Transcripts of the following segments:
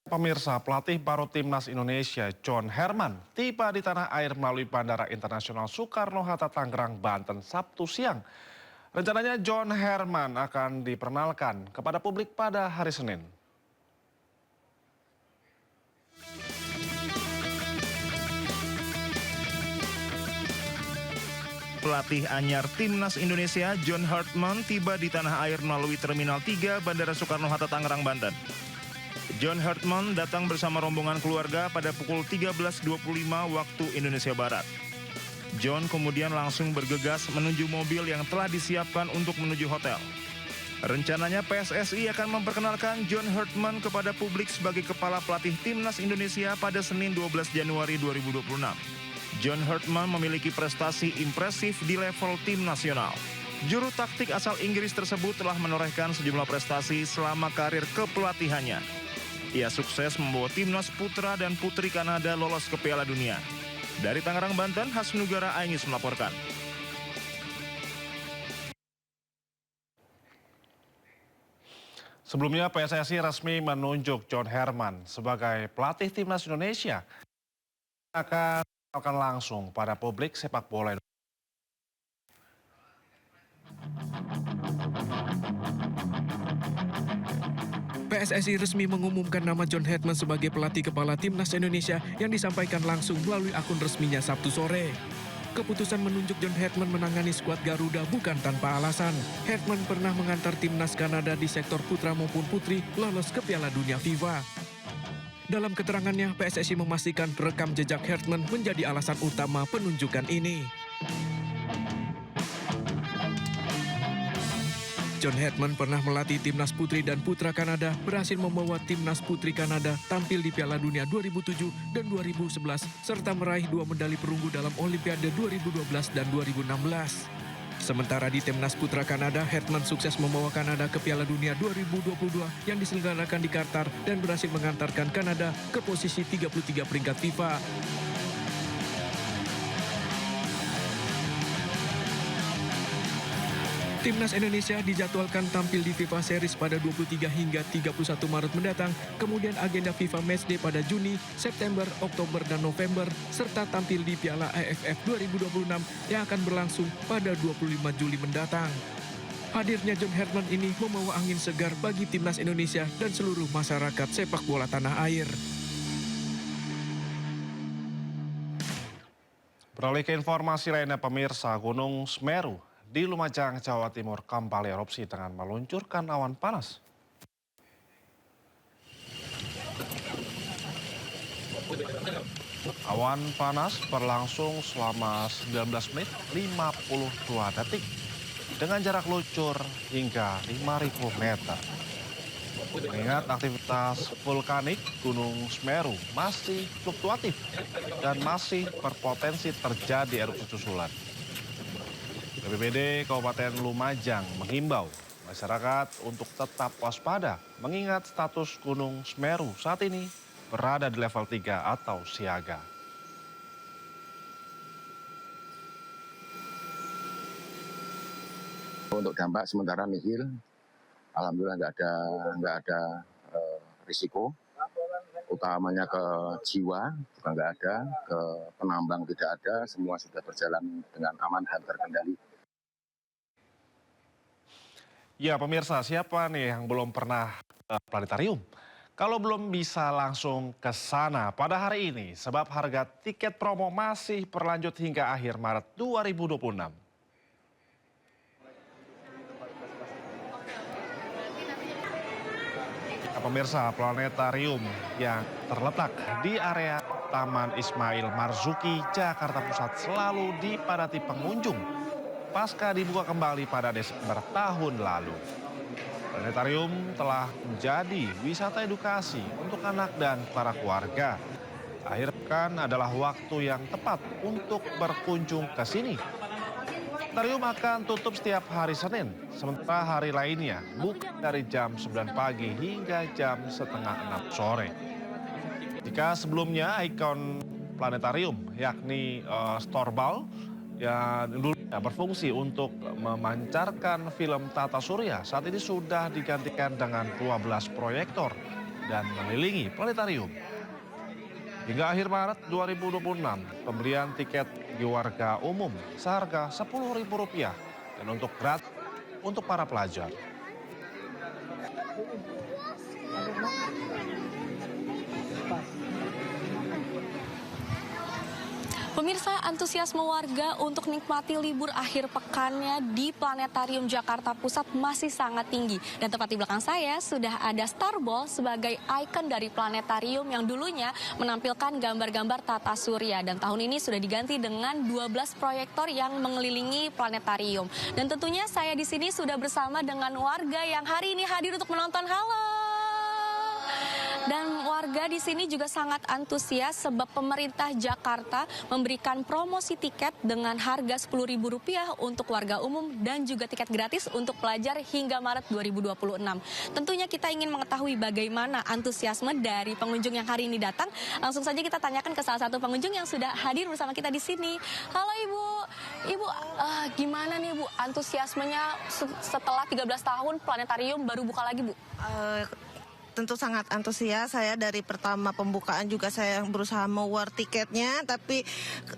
Pemirsa, pelatih baru Timnas Indonesia John Herman tiba di tanah air melalui Bandara Internasional Soekarno-Hatta Tangerang, Banten, Sabtu siang. Rencananya John Herman akan diperkenalkan kepada publik pada hari Senin. Pelatih anyar Timnas Indonesia John Herman tiba di tanah air melalui Terminal 3 Bandara Soekarno-Hatta Tangerang, Banten. John Herman datang bersama rombongan keluarga pada pukul 13.25 waktu Indonesia Barat. John kemudian langsung bergegas menuju mobil yang telah disiapkan untuk menuju hotel. Rencananya PSSI akan memperkenalkan John Herman kepada publik sebagai kepala pelatih Timnas Indonesia pada Senin 12 Januari 2026. John Herman memiliki prestasi impresif di level tim nasional. Juru taktik asal Inggris tersebut telah menorehkan sejumlah prestasi selama karir kepelatihannya. Ia sukses membawa timnas putra dan putri Kanada lolos ke Piala Dunia. Dari Tangerang, Banten, Hasnugara Aingis melaporkan. Sebelumnya PSSI resmi menunjuk John Herman sebagai pelatih Timnas Indonesia. Akan langsung pada publik sepak bola. PSSI resmi mengumumkan nama John Herman sebagai pelatih kepala Timnas Indonesia yang disampaikan langsung melalui akun resminya Sabtu sore. Keputusan menunjuk John Herman menangani skuad Garuda bukan tanpa alasan. Herman pernah mengantar Timnas Kanada di sektor putra maupun putri lolos ke Piala Dunia FIFA. Dalam keterangannya, PSSI memastikan rekam jejak Herman menjadi alasan utama penunjukan ini. John Herman pernah melatih timnas putri dan putra Kanada, berhasil membawa timnas putri Kanada tampil di Piala Dunia 2007 dan 2011, serta meraih 2 medali perunggu dalam Olimpiade 2012 dan 2016. Sementara di timnas putra Kanada, Herman sukses membawa Kanada ke Piala Dunia 2022 yang diselenggarakan di Qatar dan berhasil mengantarkan Kanada ke posisi 33 peringkat FIFA. Timnas Indonesia dijadwalkan tampil di FIFA Series pada 23 hingga 31 Maret mendatang, kemudian agenda FIFA Matchday pada Juni, September, Oktober, dan November, serta tampil di Piala AFF 2026 yang akan berlangsung pada 25 Juli mendatang. Hadirnya John Herman ini membawa angin segar bagi Timnas Indonesia dan seluruh masyarakat sepak bola tanah air. Beralih ke informasi lainnya, pemirsa, Gunung Semeru di Lumajang, Jawa Timur kembali erupsi dengan meluncurkan awan panas. Awan panas berlangsung selama 19 menit 52 detik dengan jarak luncur hingga 5.000 meter. Mengingat aktivitas vulkanik Gunung Semeru masih fluktuatif dan masih berpotensi terjadi erupsi susulan. BPBD Kabupaten Lumajang menghimbau masyarakat untuk tetap waspada mengingat status Gunung Semeru saat ini berada di level 3 atau siaga. Untuk dampak sementara nihil, alhamdulillah nggak ada risiko, utamanya ke jiwa juga nggak ada, ke penambang tidak ada, semua sudah berjalan dengan aman dan terkendali. Ya pemirsa, siapa nih yang belum pernah ke planetarium? Kalau belum bisa langsung ke sana pada hari ini, sebab harga tiket promo masih berlanjut hingga akhir Maret 2026. Ya, pemirsa, planetarium yang terletak di area Taman Ismail Marzuki, Jakarta Pusat selalu dipadati pengunjung pasca dibuka kembali pada Desember tahun lalu. Planetarium telah menjadi wisata edukasi untuk anak dan para keluarga. Akhir pekan adalah waktu yang tepat untuk berkunjung ke sini. Planetarium akan tutup setiap hari Senin, sementara hari lainnya buka dari jam 9 pagi hingga jam setengah 6 sore. Jika sebelumnya ikon planetarium yakni Storbal yang dulunya berfungsi untuk memancarkan film Tata Surya, saat ini sudah digantikan dengan 12 proyektor dan mengelilingi planetarium. Hingga akhir Maret 2026, pembelian tiket bagi warga umum seharga Rp10.000 dan untuk gratis untuk para pelajar. Pemirsa, antusiasme warga untuk nikmati libur akhir pekannya di Planetarium Jakarta Pusat masih sangat tinggi. Dan tepat di belakang saya sudah ada Starball sebagai ikon dari planetarium yang dulunya menampilkan gambar-gambar tata surya. Dan tahun ini sudah diganti dengan 12 proyektor yang mengelilingi planetarium. Dan tentunya saya di sini sudah bersama dengan warga yang hari ini hadir untuk menonton. Halo! Dan warga di sini juga sangat antusias sebab pemerintah Jakarta memberikan promosi tiket dengan harga Rp10.000 untuk warga umum dan juga tiket gratis untuk pelajar hingga Maret 2026. Tentunya kita ingin mengetahui bagaimana antusiasme dari pengunjung yang hari ini datang. Langsung saja kita tanyakan ke salah satu pengunjung yang sudah hadir bersama kita di sini. Halo Ibu, gimana nih Bu antusiasmenya setelah 13 tahun planetarium baru buka lagi Bu? Tentu sangat antusias. Saya dari pertama pembukaan juga saya berusaha war tiketnya, tapi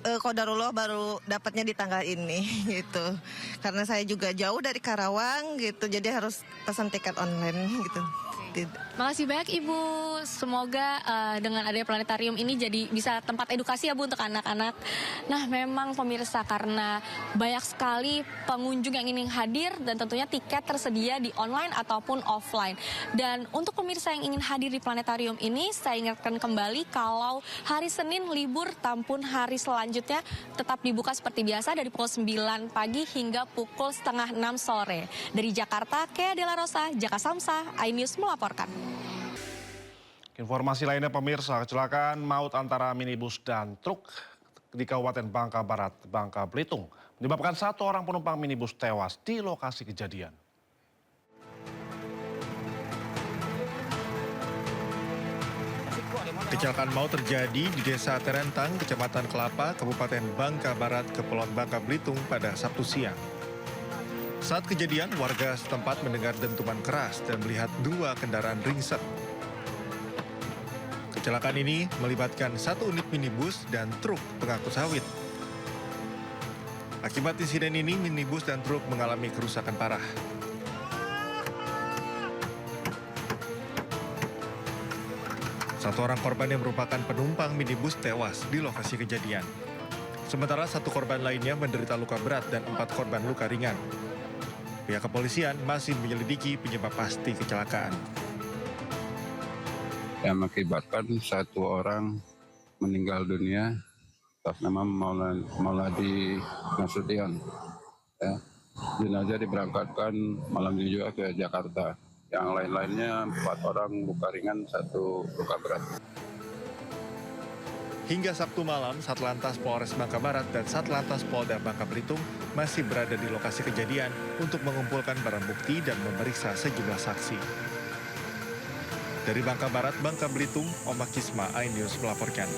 qadarullah baru dapatnya di tanggal ini gitu. Karena saya juga jauh dari Karawang gitu, jadi harus pesan tiket online gitu. Makasih banyak Ibu. Semoga dengan adanya planetarium ini jadi bisa tempat edukasi ya Bu untuk anak-anak. Nah memang pemirsa, karena banyak sekali pengunjung yang ingin hadir dan tentunya tiket tersedia di online ataupun offline. Dan untuk pemirsa yang ingin hadir di planetarium ini, saya ingatkan kembali kalau hari Senin libur, tampun hari selanjutnya tetap dibuka seperti biasa dari pukul 9 pagi hingga pukul 5:30 sore. Dari Jakarta, Kea Dela Rosa, Jaka Samsa, iNews melaporkan. Informasi lainnya pemirsa, kecelakaan maut antara minibus dan truk di Kabupaten Bangka Barat, Bangka Belitung menyebabkan 1 orang penumpang minibus tewas di lokasi kejadian. Kecelakaan maut terjadi di Desa Terentang, Kecamatan Kelapa, Kabupaten Bangka Barat, Kepulauan Bangka Belitung pada Sabtu siang. Saat kejadian, warga setempat mendengar dentuman keras dan melihat 2 kendaraan ringsek. Kecelakaan ini melibatkan 1 unit minibus dan truk pengangkut sawit. Akibat insiden ini, minibus dan truk mengalami kerusakan parah. Satu orang korban yang merupakan penumpang minibus tewas di lokasi kejadian. Sementara 1 korban lainnya menderita luka berat dan 4 korban luka ringan. Pihak kepolisian masih menyelidiki penyebab pasti kecelakaan. Yang mengakibatkan 1 orang meninggal dunia atas nama Mauladi Nasution. Ya. Jenazah diberangkatkan malam ini juga ke Jakarta. Yang lain-lainnya 4 orang luka ringan, 1 luka berat. Hingga Sabtu malam, Satlantas Polres Bangka Barat dan Satlantas Polda Bangka Belitung masih berada di lokasi kejadian untuk mengumpulkan barang bukti dan memeriksa sejumlah saksi. Dari Bangka Barat, Bangka Belitung, Omak Kisma, iNews melaporkan.